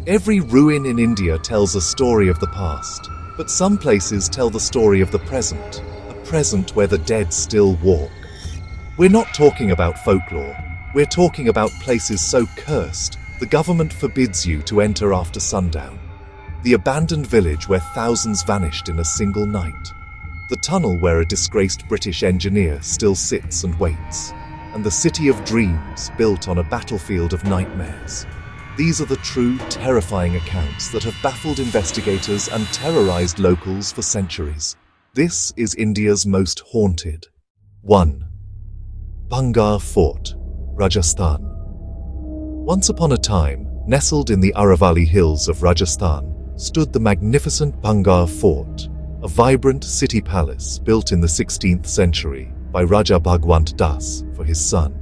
Every ruin in India tells a story of the past, but some places tell the story of the present, a present where the dead still walk. We're not talking about folklore, we're talking about places so cursed, the government forbids you to enter after sundown. The abandoned village where thousands vanished in a single night. The tunnel where a disgraced British engineer still sits and waits. And the city of dreams built on a battlefield of nightmares. These are the true, terrifying accounts that have baffled investigators and terrorized locals for centuries. This is India's most haunted. 1. Bhangarh Fort, Rajasthan. Once upon a time, nestled in the Aravalli hills of Rajasthan, stood the magnificent Bhangarh Fort, a vibrant city palace built in the 16th century by Raja Bhagwant Das for his son.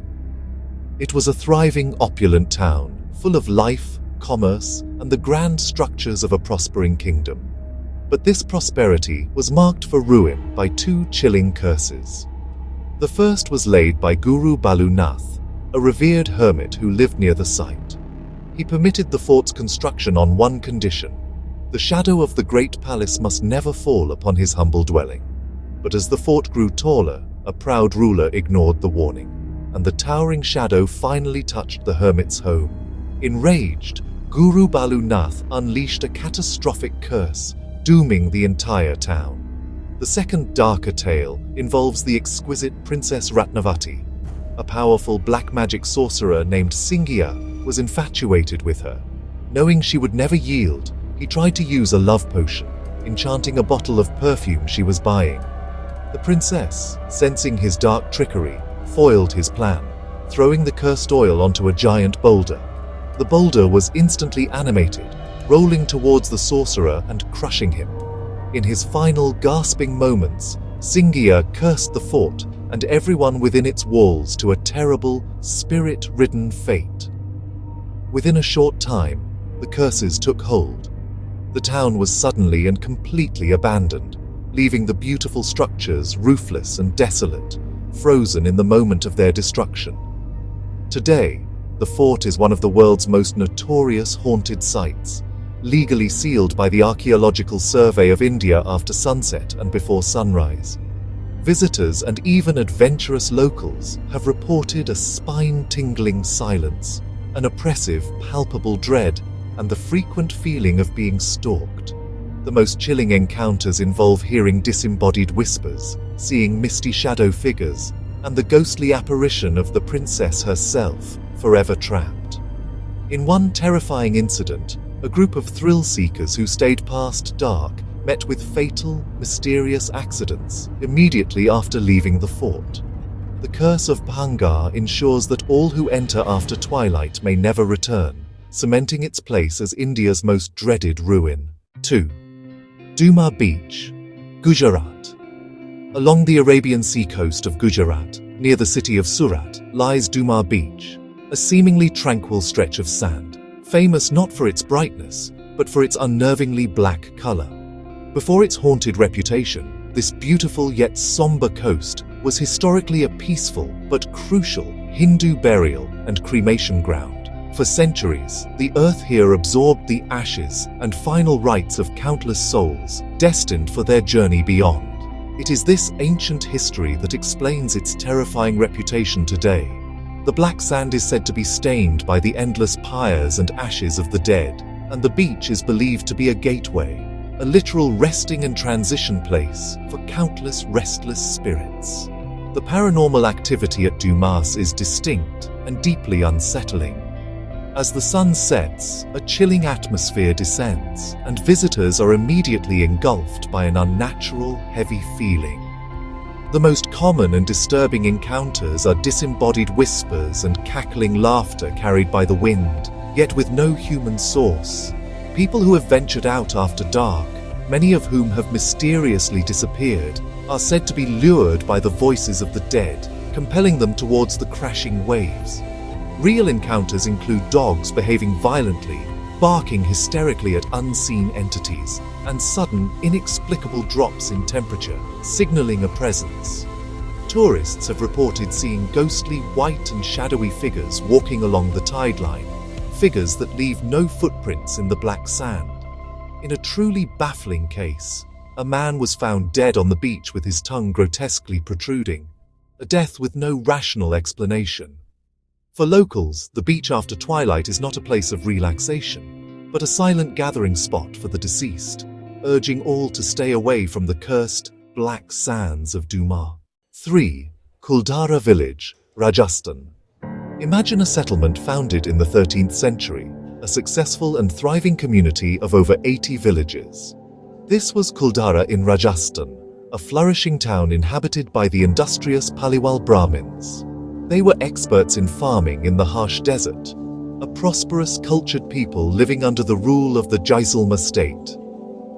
It was a thriving, opulent town, full of life, commerce, and the grand structures of a prospering kingdom. But this prosperity was marked for ruin by two chilling curses. The first was laid by Guru Balu Nath, a revered hermit who lived near the site. He permitted the fort's construction on one condition: the shadow of the great palace must never fall upon his humble dwelling. But as the fort grew taller, a proud ruler ignored the warning, and the towering shadow finally touched the hermit's home. Enraged, Guru Balu Nath unleashed a catastrophic curse, dooming the entire town. The second darker tale involves the exquisite Princess Ratnavati. A powerful black magic sorcerer named Singhiya was infatuated with her. Knowing she would never yield, he tried to use a love potion, enchanting a bottle of perfume she was buying. The princess, sensing his dark trickery, foiled his plan, throwing the cursed oil onto a giant boulder. The boulder was instantly animated, rolling towards the sorcerer and crushing him. In his final gasping moments, Singhiya cursed the fort and everyone within its walls to a terrible, spirit-ridden fate. Within a short time, the curses took hold. The town was suddenly and completely abandoned, leaving the beautiful structures roofless and desolate, frozen in the moment of their destruction. Today, the fort is one of the world's most notorious haunted sites, legally sealed by the Archaeological Survey of India after sunset and before sunrise. Visitors and even adventurous locals have reported a spine-tingling silence, an oppressive, palpable dread, and the frequent feeling of being stalked. The most chilling encounters involve hearing disembodied whispers, seeing misty shadow figures, and the ghostly apparition of the princess herself, forever trapped. In one terrifying incident, a group of thrill-seekers who stayed past dark met with fatal, mysterious accidents immediately after leaving the fort. The curse of Bhangarh ensures that all who enter after twilight may never return, cementing its place as India's most dreaded ruin. 2. Dumas Beach, Gujarat. Along the Arabian Sea coast of Gujarat, near the city of Surat, lies Dumas Beach, a seemingly tranquil stretch of sand, famous not for its brightness, but for its unnervingly black color. Before its haunted reputation, this beautiful yet somber coast was historically a peaceful but crucial Hindu burial and cremation ground. For centuries, the earth here absorbed the ashes and final rites of countless souls destined for their journey beyond. It is this ancient history that explains its terrifying reputation today. The black sand is said to be stained by the endless pyres and ashes of the dead, and the beach is believed to be a gateway, a literal resting and transition place for countless restless spirits. The paranormal activity at Dumas is distinct and deeply unsettling. As the sun sets, a chilling atmosphere descends, and visitors are immediately engulfed by an unnatural, heavy feeling. The most common and disturbing encounters are disembodied whispers and cackling laughter carried by the wind, yet with no human source. People who have ventured out after dark, many of whom have mysteriously disappeared, are said to be lured by the voices of the dead, compelling them towards the crashing waves. Real encounters include dogs behaving violently, barking hysterically at unseen entities, and sudden, inexplicable drops in temperature, signaling a presence. Tourists have reported seeing ghostly white and shadowy figures walking along the tide line, figures that leave no footprints in the black sand. In a truly baffling case, a man was found dead on the beach with his tongue grotesquely protruding, a death with no rational explanation. For locals, the beach after twilight is not a place of relaxation, but a silent gathering spot for the deceased, urging all to stay away from the cursed, black sands of Dumas. 3. Kuldhara Village, Rajasthan. Imagine a settlement founded in the 13th century, a successful and thriving community of over 80 villages. This was Kuldhara in Rajasthan, a flourishing town inhabited by the industrious Paliwal Brahmins. They were experts in farming in the harsh desert, a prosperous, cultured people living under the rule of the Jaisalmer state.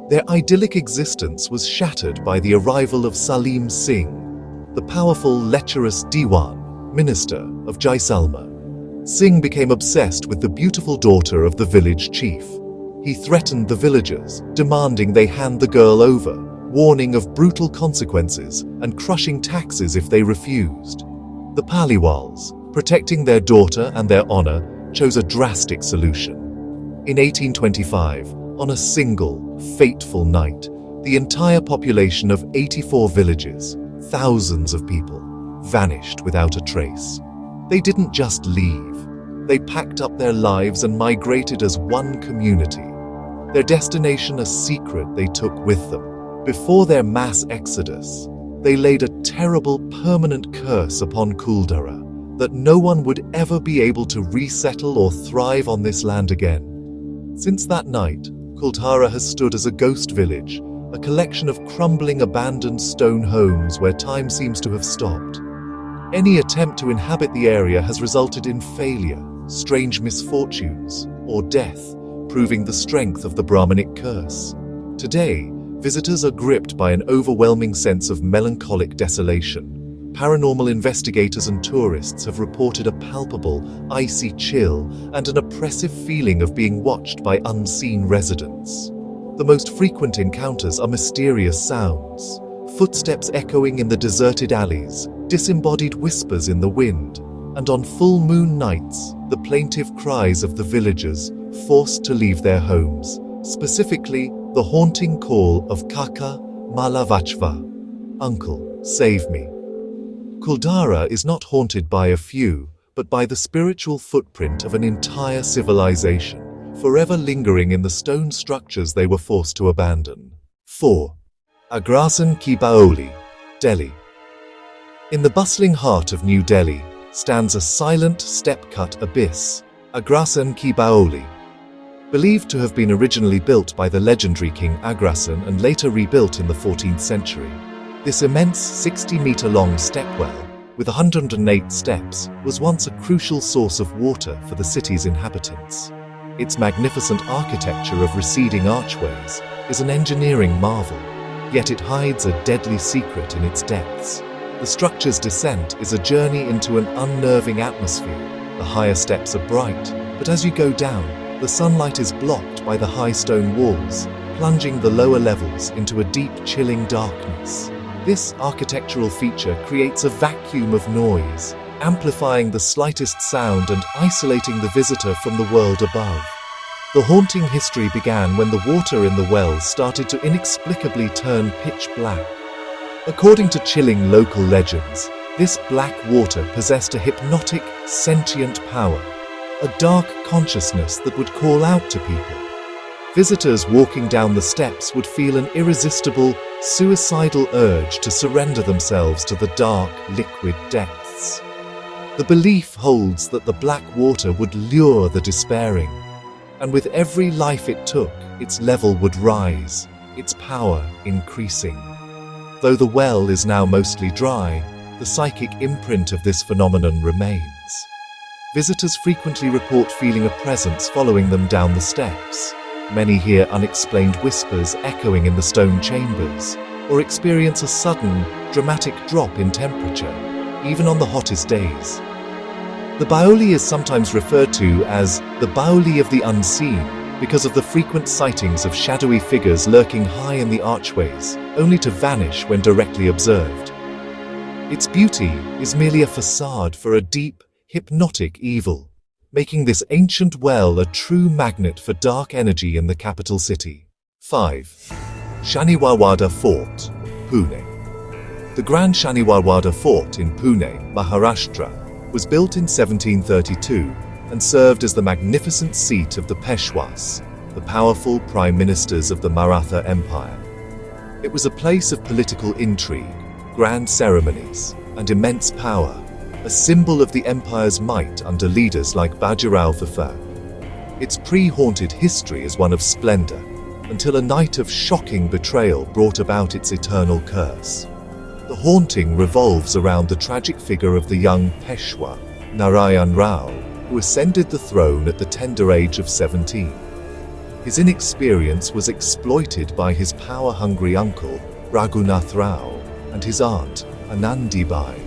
Their idyllic existence was shattered by the arrival of Salim Singh, the powerful, lecherous Diwan, minister of Jaisalmer. Singh became obsessed with the beautiful daughter of the village chief. He threatened the villagers, demanding they hand the girl over, warning of brutal consequences and crushing taxes if they refused. The Paliwals, protecting their daughter and their honor, chose a drastic solution. In 1825, on a single, fateful night, the entire population of 84 villages, thousands of people, vanished without a trace. They didn't just leave. They packed up their lives and migrated as one community. Their destination a secret they took with them. Before their mass exodus, they laid a terrible permanent curse upon Kuldhara, that no one would ever be able to resettle or thrive on this land again. Since that night, Kuldhara has stood as a ghost village, a collection of crumbling abandoned stone homes where time seems to have stopped. Any attempt to inhabit the area has resulted in failure, strange misfortunes, or death, proving the strength of the Brahminic curse. Today, visitors are gripped by an overwhelming sense of melancholic desolation. Paranormal investigators and tourists have reported a palpable, icy chill and an oppressive feeling of being watched by unseen residents. The most frequent encounters are mysterious sounds, footsteps echoing in the deserted alleys, disembodied whispers in the wind, and on full moon nights, the plaintive cries of the villagers forced to leave their homes, specifically the haunting call of Kaka Malavachva, Uncle, save me. Kuldhara is not haunted by a few, but by the spiritual footprint of an entire civilization, forever lingering in the stone structures they were forced to abandon. 4. Agrasen ki Baoli, Delhi. In the bustling heart of New Delhi stands a silent, step-cut abyss, Agrasen ki Baoli. Believed to have been originally built by the legendary King Agrasen and later rebuilt in the 14th century, this immense 60-meter-long stepwell, with 108 steps, was once a crucial source of water for the city's inhabitants. Its magnificent architecture of receding archways is an engineering marvel, yet it hides a deadly secret in its depths. The structure's descent is a journey into an unnerving atmosphere. The higher steps are bright, but as you go down, the sunlight is blocked by the high stone walls, plunging the lower levels into a deep, chilling darkness. This architectural feature creates a vacuum of noise, amplifying the slightest sound and isolating the visitor from the world above. The haunting history began when the water in the well started to inexplicably turn pitch black. According to chilling local legends, this black water possessed a hypnotic, sentient power, a dark consciousness that would call out to people. Visitors walking down the steps would feel an irresistible, suicidal urge to surrender themselves to the dark, liquid depths. The belief holds that the black water would lure the despairing, and with every life it took, its level would rise, its power increasing. Though the well is now mostly dry, the psychic imprint of this phenomenon remains. Visitors frequently report feeling a presence following them down the steps. Many hear unexplained whispers echoing in the stone chambers, or experience a sudden, dramatic drop in temperature, even on the hottest days. The Baoli is sometimes referred to as the Baoli of the unseen because of the frequent sightings of shadowy figures lurking high in the archways, only to vanish when directly observed. Its beauty is merely a facade for a deep, hypnotic evil. making this ancient well a true magnet for dark energy in the capital city. 5. Shaniwarwada Fort, Pune. The Grand Shaniwarwada Fort in Pune, Maharashtra, was built in 1732 and served as the magnificent seat of the Peshwas, the powerful prime ministers of the Maratha Empire. It was a place of political intrigue, grand ceremonies, and immense power, a symbol of the empire's might under leaders like Bajirao Fafur. Its pre-haunted history is one of splendor, until a night of shocking betrayal brought about its eternal curse. The haunting revolves around the tragic figure of the young Peshwa, Narayan Rao, who ascended the throne at the tender age of 17. His inexperience was exploited by his power-hungry uncle, Raghunath Rao, and his aunt, Anandibai.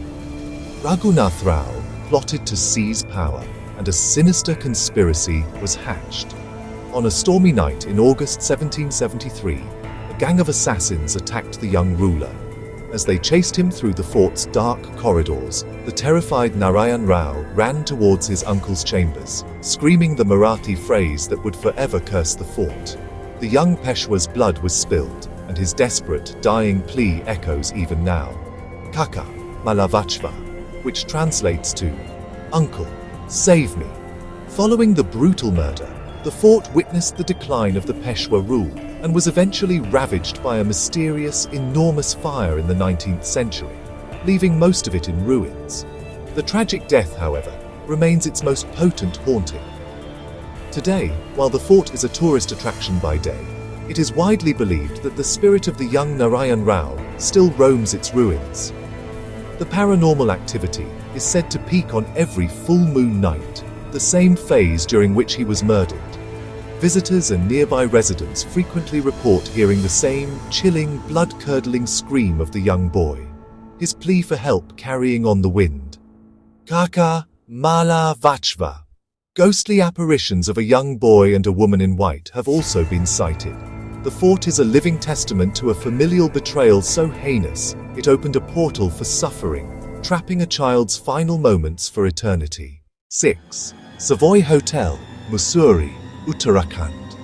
Raghunath Rao plotted to seize power, and a sinister conspiracy was hatched. On a stormy night in August 1773, a gang of assassins attacked the young ruler. As they chased him through the fort's dark corridors, the terrified Narayan Rao ran towards his uncle's chambers, screaming the Marathi phrase that would forever curse the fort. The young Peshwa's blood was spilled, and his desperate, dying plea echoes even now. Kaka, Malavachva, which translates to, "Uncle, save me." Following the brutal murder, the fort witnessed the decline of the Peshwa rule and was eventually ravaged by a mysterious, enormous fire in the 19th century, leaving most of it in ruins. The tragic death, however, remains its most potent haunting. Today, while the fort is a tourist attraction by day, it is widely believed that the spirit of the young Narayan Rao still roams its ruins. The paranormal activity is said to peak on every full moon night, the same phase during which he was murdered. Visitors and nearby residents frequently report hearing the same chilling, blood-curdling scream of the young boy, his plea for help carrying on the wind. Kaka Mala Vachva. Ghostly apparitions of a young boy and a woman in white have also been sighted. The fort is a living testament to a familial betrayal so heinous it opened a portal for suffering, trapping a child's final moments for eternity. 6. Savoy Hotel, Mussoorie, Uttarakhand.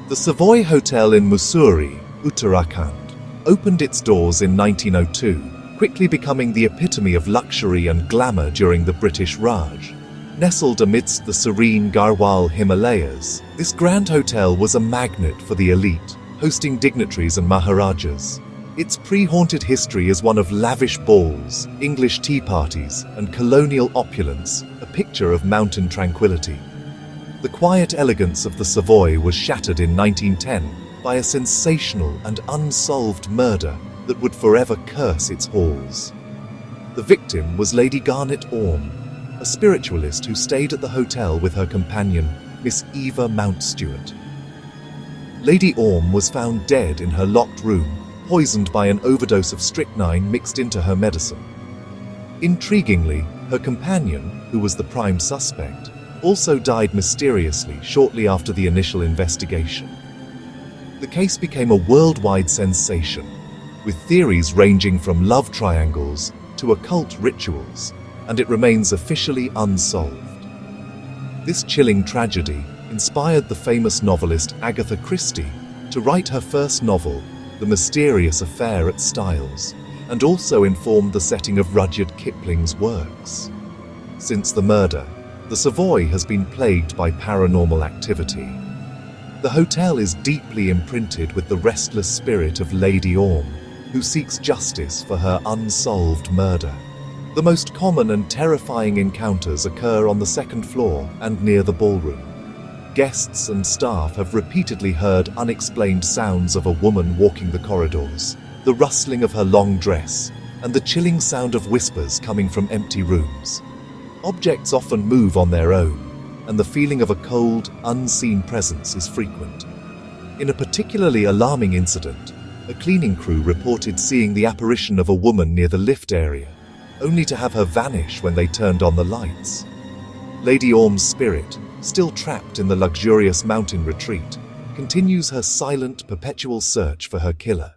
The Savoy Hotel in Mussoorie, Uttarakhand, opened its doors in 1902, quickly becoming the epitome of luxury and glamour during the British Raj. Nestled amidst the serene Garhwal Himalayas, this grand hotel was a magnet for the elite, hosting dignitaries and maharajas. Its pre-haunted history is one of lavish balls, English tea parties, and colonial opulence, a picture of mountain tranquility. The quiet elegance of the Savoy was shattered in 1910 by a sensational and unsolved murder that would forever curse its halls. The victim was Lady Garnet Orme, a spiritualist who stayed at the hotel with her companion, Miss Eva Mountstuart. Lady Orme was found dead in her locked room, poisoned by an overdose of strychnine mixed into her medicine. Intriguingly, her companion, who was the prime suspect, also died mysteriously shortly after the initial investigation. The case became a worldwide sensation, with theories ranging from love triangles to occult rituals, and it remains officially unsolved. This chilling tragedy inspired the famous novelist Agatha Christie to write her first novel, The Mysterious Affair at Styles, and also informed the setting of Rudyard Kipling's works. Since the murder, the Savoy has been plagued by paranormal activity. The hotel is deeply imprinted with the restless spirit of Lady Orme, who seeks justice for her unsolved murder. The most common and terrifying encounters occur on the second floor and near the ballroom. Guests and staff have repeatedly heard unexplained sounds of a woman walking the corridors, the rustling of her long dress, and the chilling sound of whispers coming from empty rooms. Objects often move on their own, and the feeling of a cold, unseen presence is frequent. In a particularly alarming incident, a cleaning crew reported seeing the apparition of a woman near the lift area, only to have her vanish when they turned on the lights. Lady Orme's spirit, still trapped in the luxurious mountain retreat, continues her silent, perpetual search for her killer.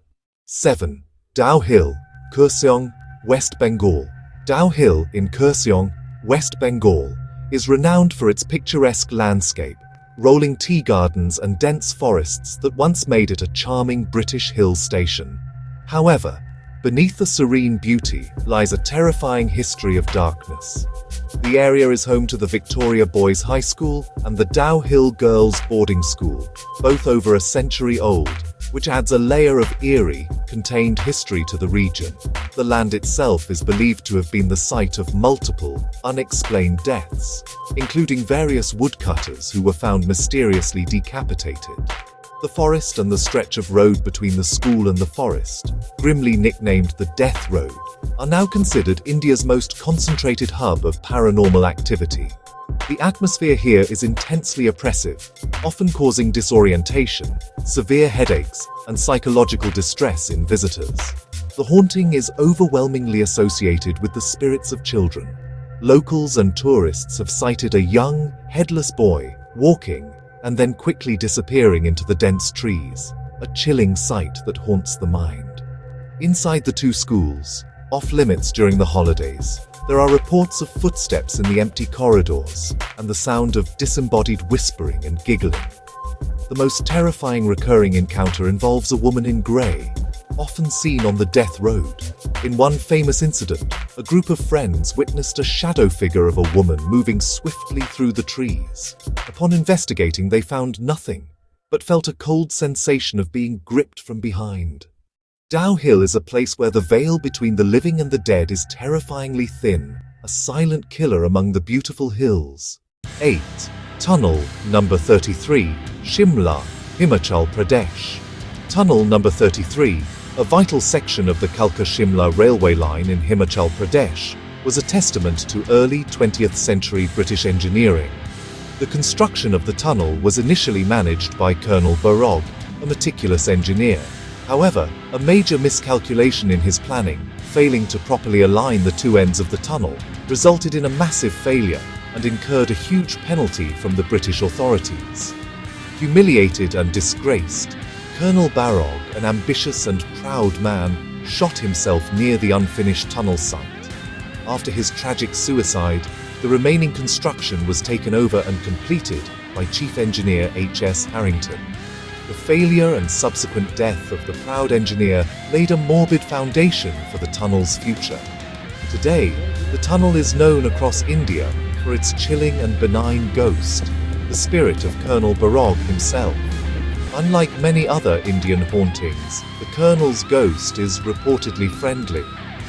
7. Dao Hill, Kurseong, West Bengal. Dao Hill in Kurseong, West Bengal, is renowned for its picturesque landscape, rolling tea gardens and dense forests that once made it a charming British hill station. However, beneath the serene beauty lies a terrifying history of darkness. The area is home to the Victoria Boys High School and the Dow Hill Girls Boarding School, both over a century old, which adds a layer of eerie, contained history to the region. The land itself is believed to have been the site of multiple, unexplained deaths, including various woodcutters who were found mysteriously decapitated. The forest and the stretch of road between the school and the forest, grimly nicknamed the Death Road, are now considered India's most concentrated hub of paranormal activity. The atmosphere here is intensely oppressive, often causing disorientation, severe headaches, and psychological distress in visitors. The haunting is overwhelmingly associated with the spirits of children. Locals and tourists have sighted a young, headless boy walking and then quickly disappearing into the dense trees, a chilling sight that haunts the mind. Inside the two schools, off-limits during the holidays, there are reports of footsteps in the empty corridors and the sound of disembodied whispering and giggling. The most terrifying recurring encounter involves a woman in grey, often seen on the Death Road. In one famous incident, a group of friends witnessed a shadow figure of a woman moving swiftly through the trees. Upon investigating, they found nothing, but felt a cold sensation of being gripped from behind. Dow Hill is a place where the veil between the living and the dead is terrifyingly thin, a silent killer among the beautiful hills. 8. Tunnel number 33, Shimla, Himachal Pradesh. Tunnel number 33, a vital section of the Kalka-Shimla railway line in Himachal Pradesh, was a testament to early 20th century British engineering. The construction of the tunnel was initially managed by Colonel Barrog, a meticulous engineer. However, a major miscalculation in his planning, failing to properly align the two ends of the tunnel, resulted in a massive failure and incurred a huge penalty from the British authorities. Humiliated and disgraced, Colonel Barrog, an ambitious and proud man, shot himself near the unfinished tunnel site. After his tragic suicide, the remaining construction was taken over and completed by Chief Engineer H.S. Harrington. The failure and subsequent death of the proud engineer laid a morbid foundation for the tunnel's future. Today, the tunnel is known across India for its chilling and benign ghost, the spirit of Colonel Barrog himself. Unlike many other Indian hauntings, the Colonel's ghost is reportedly friendly,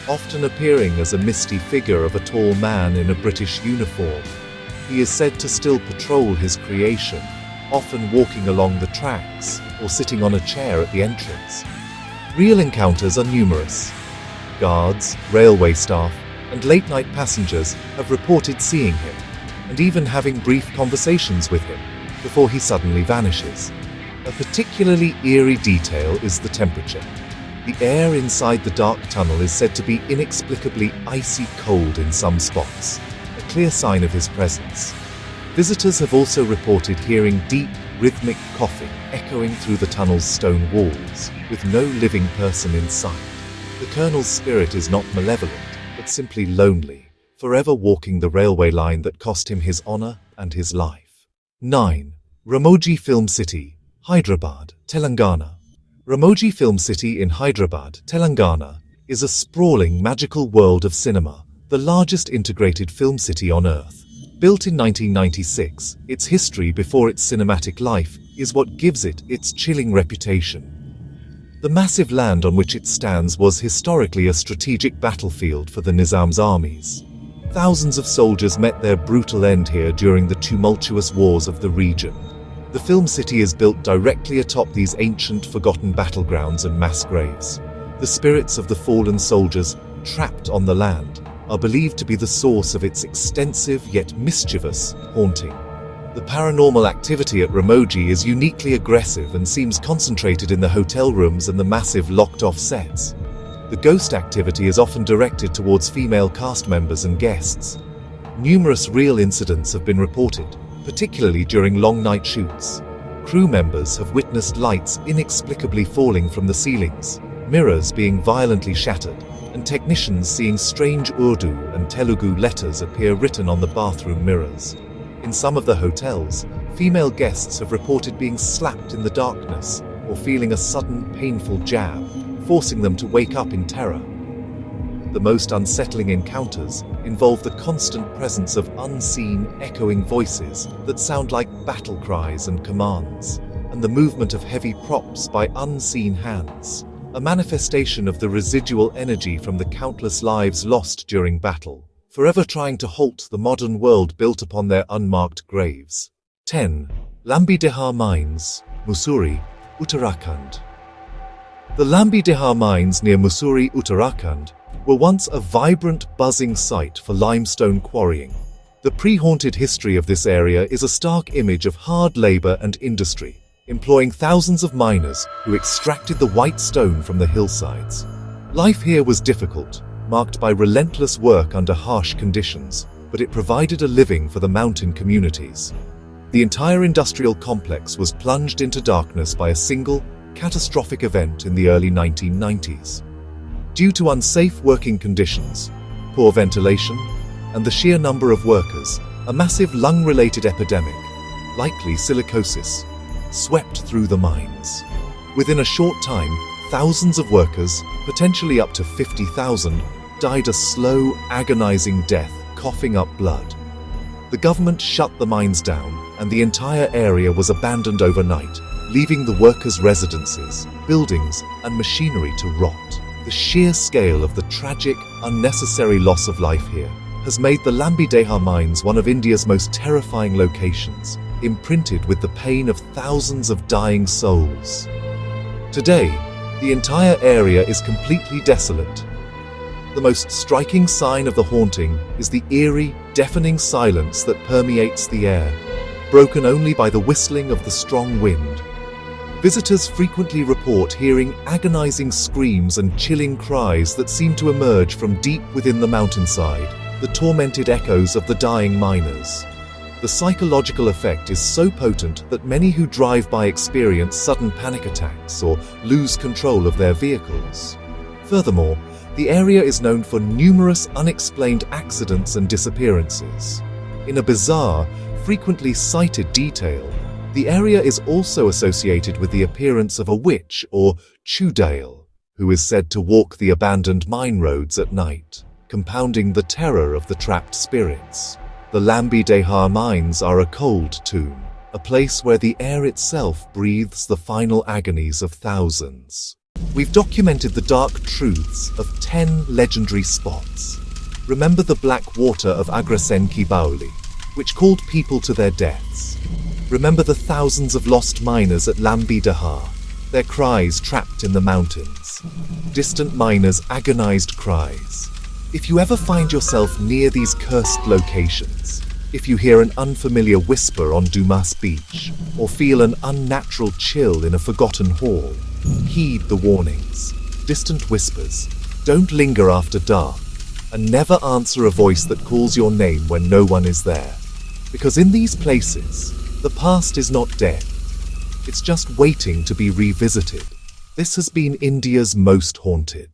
often appearing as a misty figure of a tall man in a British uniform. He is said to still patrol his creation, often walking along the tracks or sitting on a chair at the entrance. Real encounters are numerous. Guards, railway staff, and late-night passengers have reported seeing him, and even having brief conversations with him, before he suddenly vanishes. A particularly eerie detail is the temperature. The air inside the dark tunnel is said to be inexplicably icy cold in some spots, a clear sign of his presence. Visitors have also reported hearing deep, rhythmic coughing echoing through the tunnel's stone walls, with no living person in sight. The Colonel's spirit is not malevolent, but simply lonely, forever walking the railway line that cost him his honor and his life. 9. Ramoji Film City, Hyderabad, Telangana. Ramoji Film City in Hyderabad, Telangana, is a sprawling magical world of cinema, the largest integrated film city on Earth. Built in 1996, its history before its cinematic life is what gives it its chilling reputation. The massive land on which it stands was historically a strategic battlefield for the Nizam's armies. Thousands of soldiers met their brutal end here during the tumultuous wars of the region. The film city is built directly atop these ancient, forgotten battlegrounds and mass graves. The spirits of the fallen soldiers, trapped on the land, are believed to be the source of its extensive yet mischievous haunting. The paranormal activity at Ramoji is uniquely aggressive and seems concentrated in the hotel rooms and the massive locked-off sets. The ghost activity is often directed towards female cast members and guests. Numerous real incidents have been reported, particularly during long night shoots. Crew members have witnessed lights inexplicably falling from the ceilings, mirrors being violently shattered, and technicians seeing strange Urdu and Telugu letters appear written on the bathroom mirrors. In some of the hotels, female guests have reported being slapped in the darkness or feeling a sudden, painful jab, forcing them to wake up in terror. The most unsettling encounters involve the constant presence of unseen, echoing voices that sound like battle cries and commands, and the movement of heavy props by unseen hands, a manifestation of the residual energy from the countless lives lost during battle, forever trying to halt the modern world built upon their unmarked graves. 10. Lambi Dehar Mines, Mussoorie, Uttarakhand. The Lambi Dehar mines near Mussoorie, Uttarakhand, were once a vibrant, buzzing site for limestone quarrying. The pre-haunted history of this area is a stark image of hard labor and industry, employing thousands of miners who extracted the white stone from the hillsides. Life here was difficult, marked by relentless work under harsh conditions, but it provided a living for the mountain communities. The entire industrial complex was plunged into darkness by a single, catastrophic event in the early 1990s. Due to unsafe working conditions, poor ventilation, and the sheer number of workers, a massive lung-related epidemic, likely silicosis, swept through the mines. Within a short time, thousands of workers, potentially up to 50,000, died a slow, agonizing death, coughing up blood. The government shut the mines down, and the entire area was abandoned overnight, leaving the workers' residences, buildings, and machinery to rot. The sheer scale of the tragic, unnecessary loss of life here has made the Lambi Dehar mines one of India's most terrifying locations, imprinted with the pain of thousands of dying souls. Today, the entire area is completely desolate. The most striking sign of the haunting is the eerie, deafening silence that permeates the air, broken only by the whistling of the strong wind. Visitors frequently report hearing agonizing screams and chilling cries that seem to emerge from deep within the mountainside, the tormented echoes of the dying miners. The psychological effect is so potent that many who drive by experience sudden panic attacks or lose control of their vehicles. Furthermore, the area is known for numerous unexplained accidents and disappearances. In a bizarre, frequently cited detail, the area is also associated with the appearance of a witch or chudale, who is said to walk the abandoned mine roads at night, compounding the terror of the trapped spirits. The Lambi Dehar mines are a cold tomb, a place where the air itself breathes the final agonies of thousands. We've documented the dark truths of 10 legendary spots. Remember the black water of Agrasen ki Baoli, which called people to their deaths. Remember the thousands of lost miners at Lambi Dehar, their cries trapped in the mountains. Distant miners' agonized cries. If you ever find yourself near these cursed locations, if you hear an unfamiliar whisper on Dumas Beach, or feel an unnatural chill in a forgotten hall, heed the warnings. Distant whispers. Don't linger after dark, and never answer a voice that calls your name when no one is there. Because in these places, the past is not dead. It's just waiting to be revisited. This has been India's Most Haunted.